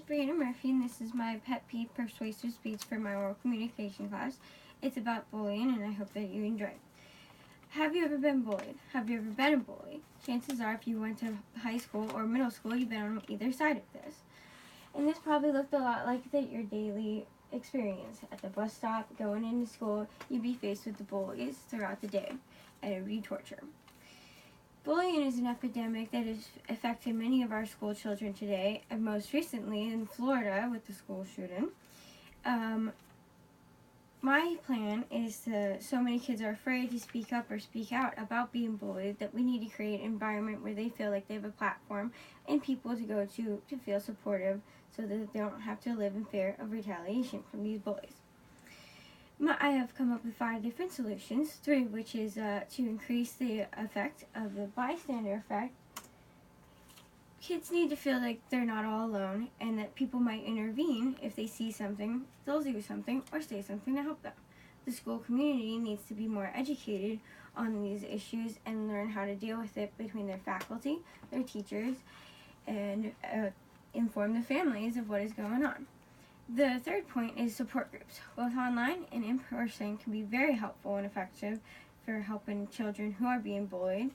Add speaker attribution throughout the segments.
Speaker 1: Breanna Murphy, and this is my pet peeve persuasive speech for my oral communication class. It's about bullying, and I hope that you enjoy it. Have you ever been bullied? Have you ever been a bully? Chances are, if you went to high school or middle school, you've been on either side of this. And this probably looked a lot like your daily experience. At the bus stop, going into school, you'd be faced with the bullies throughout the day, and it would be torture. Bullying is an epidemic that has affected many of our school children today, and most recently in Florida with the school shooting. My plan is so many kids are afraid to speak up or speak out about being bullied that we need to create an environment where they feel like they have a platform and people to go to feel supportive so that they don't have to live in fear of retaliation from these bullies. I have come up with 5 different solutions, 3 of which is to increase the effect of the bystander effect. Kids need to feel like they're not all alone and that people might intervene if they see something, they'll do something, or say something to help them. The school community needs to be more educated on these issues and learn how to deal with it between their faculty, their teachers, and inform the families of what is going on. The third point is support groups. Both online and in person can be very helpful and effective for helping children who are being bullied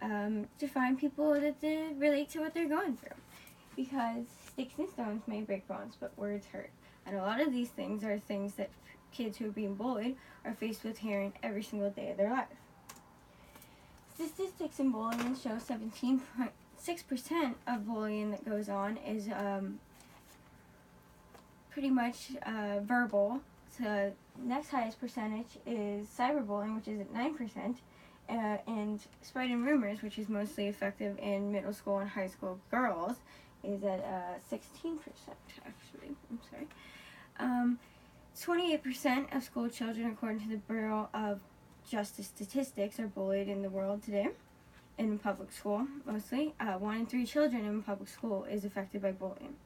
Speaker 1: to find people that relate to what they're going through. Because sticks and stones may break bones, but words hurt. And a lot of these things are things that kids who are being bullied are faced with hearing every single day of their life. Statistics in bullying show 17.6% of bullying that goes on is pretty much verbal. So next highest percentage is cyberbullying, which is at 9%, and spreading rumors, which is mostly effective in middle school and high school girls, is at 16%. Actually, I'm sorry. 28% of school children, according to the Bureau of Justice Statistics, are bullied in the world today. In public school, mostly, 1 in 3 children in public school is affected by bullying.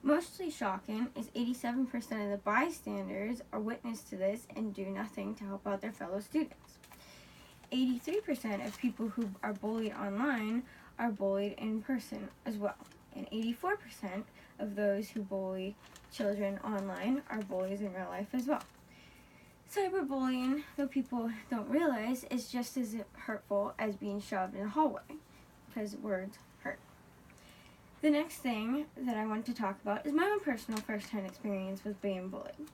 Speaker 1: Mostly shocking is 87% of the bystanders are witness to this and do nothing to help out their fellow students. 83% of people who are bullied online are bullied in person as well. And 84% of those who bully children online are bullies in real life as well. Cyberbullying, though people don't realize, is just as hurtful as being shoved in a hallway, because words hurt. The next thing that I want to talk about is my own personal first-hand experience with being bullied.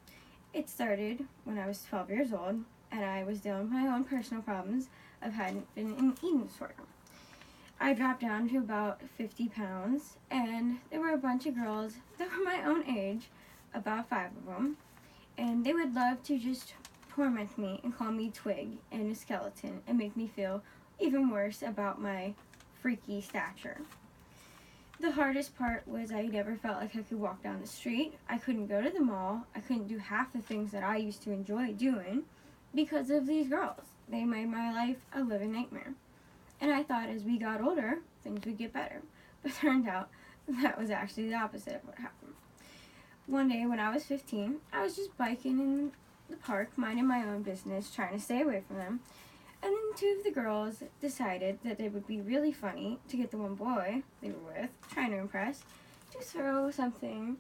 Speaker 1: It started when I was 12 years old, and I was dealing with my own personal problems of having an eating disorder. I dropped down to about 50 pounds, and there were a bunch of girls that were my own age, about 5 of them, and they would love to just torment me and call me Twig and a skeleton and make me feel even worse about my freaky stature. The hardest part was I never felt like I could walk down the street. I couldn't go to the mall. I couldn't do half the things that I used to enjoy doing because of these girls. They made my life a living nightmare. And I thought as we got older, things would get better. But it turned out that was actually the opposite of what happened. One day when I was 15, I was just biking in the park, minding my own business, trying to stay away from them. And then 2 of the girls decided that it would be really funny to get the one boy they were with, trying to impress, to throw something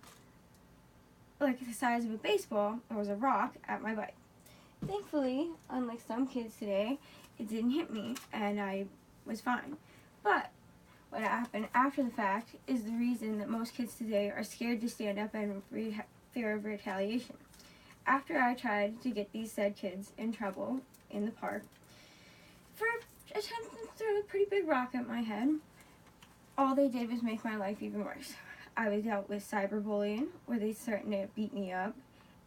Speaker 1: like the size of a baseball, or was a rock, at my bike. Thankfully, unlike some kids today, it didn't hit me, and I was fine. But what happened after the fact is the reason that most kids today are scared to stand up and fear of retaliation. After I tried to get these said kids in trouble in the park for attempting to throw a pretty big rock at my head, all they did was make my life even worse. I was dealt with cyberbullying, where they threatened to beat me up,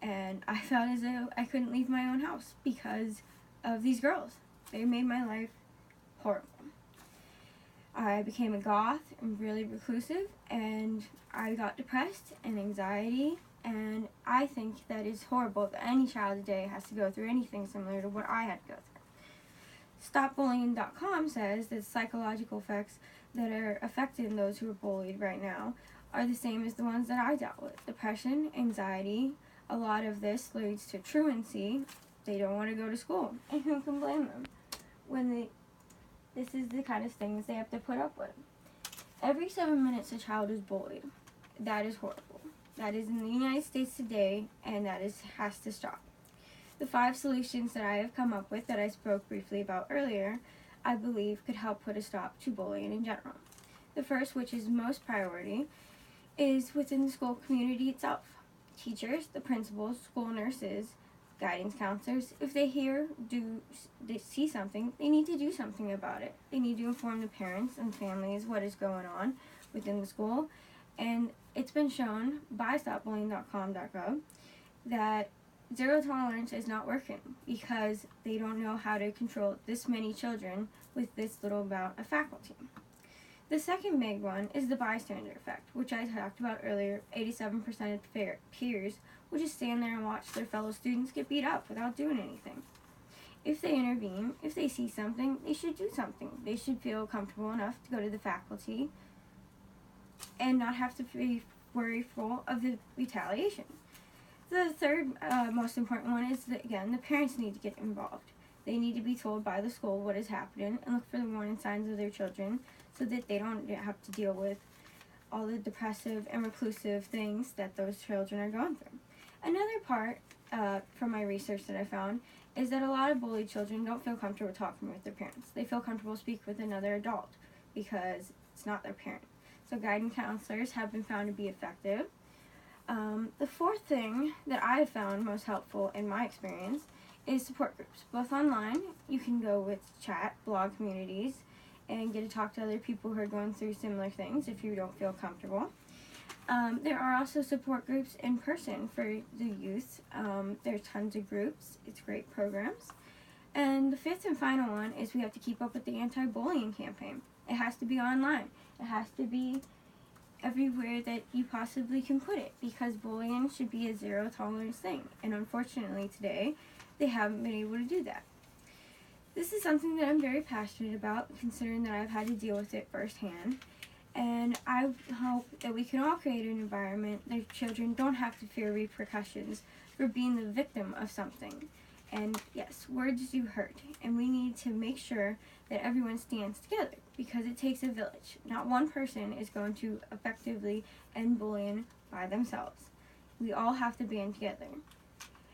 Speaker 1: and I felt as though I couldn't leave my own house because of these girls. They made my life horrible. I became a goth and really reclusive, and I got depressed and anxiety, and I think that is horrible that any child today has to go through anything similar to what I had to go through. StopBullying.com says that psychological effects that are affecting those who are bullied right now are the same as the ones that I dealt with. Depression, anxiety, a lot of this leads to truancy. They don't want to go to school, and who can blame them when this is the kind of things they have to put up with. Every 7 minutes a child is bullied. That is horrible. That is in the United States today, and has to stop. The 5 solutions that I have come up with that I spoke briefly about earlier, I believe could help put a stop to bullying in general. The first, which is most priority, is within the school community itself. Teachers, the principals, school nurses, guidance counselors, if they see something, they need to do something about it. They need to inform the parents and families what is going on within the school. And it's been shown by stopbullying.com.gov that zero tolerance is not working because they don't know how to control this many children with this little amount of faculty. The second big one is the bystander effect, which I talked about earlier. 87% of peers will just stand there and watch their fellow students get beat up without doing anything. If they intervene, if they see something, they should do something. They should feel comfortable enough to go to the faculty and not have to be worryful of the retaliation. The third most important one is that, again, the parents need to get involved. They need to be told by the school what is happening and look for the warning signs of their children so that they don't have to deal with all the depressive and reclusive things that those children are going through. Another part from my research that I found is that a lot of bullied children don't feel comfortable talking with their parents. They feel comfortable speaking with another adult because it's not their parent. So guidance counselors have been found to be effective. The fourth thing that I have found most helpful in my experience is support groups. Both online, you can go with chat, blog communities, and get to talk to other people who are going through similar things if you don't feel comfortable. There are also support groups in person for the youth. There's tons of groups. It's great programs. And the fifth and final one is we have to keep up with the anti-bullying campaign. It has to be online. It has to be everywhere that you possibly can put it because bullying should be a zero tolerance thing. And unfortunately today, they haven't been able to do that. This is something that I'm very passionate about, considering that I've had to deal with it firsthand. And I hope that we can all create an environment that children don't have to fear repercussions for being the victim of something. And yes, words do hurt, and we need to make sure that everyone stands together because it takes a village. Not one person is going to effectively end bullying by themselves. We all have to band together.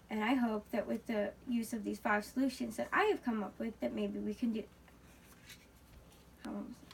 Speaker 1: And I hope that with the use of these 5 solutions that I have come up with, that maybe we can do. How long was it?